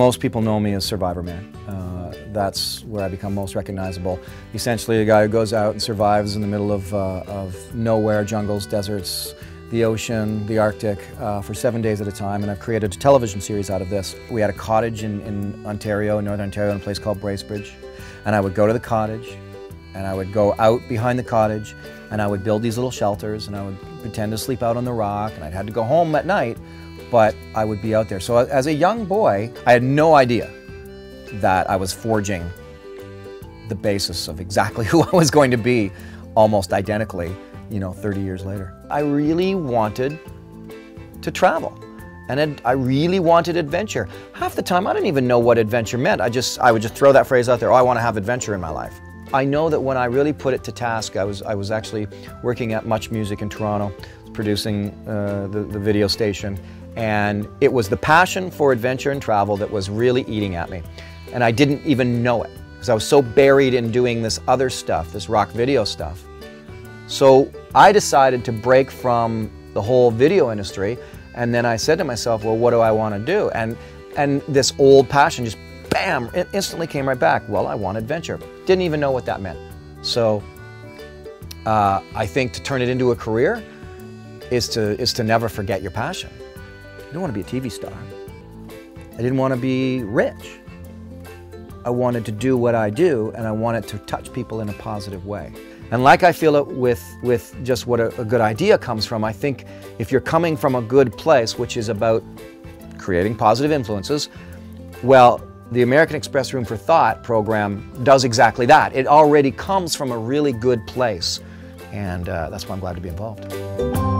most people know me as Survivorman. That's where I become most recognizable. Essentially a guy who goes out and survives in the middle of nowhere, jungles, deserts, the ocean, the Arctic, for 7 days at a time, and I've created a television series out of this. We had a cottage in Ontario, in Northern Ontario, in a place called Bracebridge, and I would go to the cottage, and I would go out behind the cottage, and I would build these little shelters, and I would pretend to sleep out on the rock, and I'd had to go home at night, but I would be out there. So as a young boy, I had no idea that I was forging the basis of exactly who I was going to be, almost identically, 30 years later. I really wanted to travel, and I really wanted adventure. Half the time, I didn't even know what adventure meant. I would just throw that phrase out there, oh, I want to have adventure in my life. I know that when I really put it to task, I was actually working at Much Music in Toronto, producing the video station, and it was the passion for adventure and travel that was really eating at me. And I didn't even know it, because I was so buried in doing this other stuff, this rock video stuff. So I decided to break from the whole video industry, and then I said to myself, well, what do I want to do? And this old passion just, bam, it instantly came right back. Well, I want adventure. Didn't even know what that meant. So I think to turn it into a career is to never forget your passion. I don't want to be a TV star. I didn't want to be rich. I wanted to do what I do, and I wanted to touch people in a positive way. And like I feel it with just what a good idea comes from, I think if you're coming from a good place, which is about creating positive influences, well, the American Express Room for Thought program does exactly that. It already comes from a really good place, and that's why I'm glad to be involved.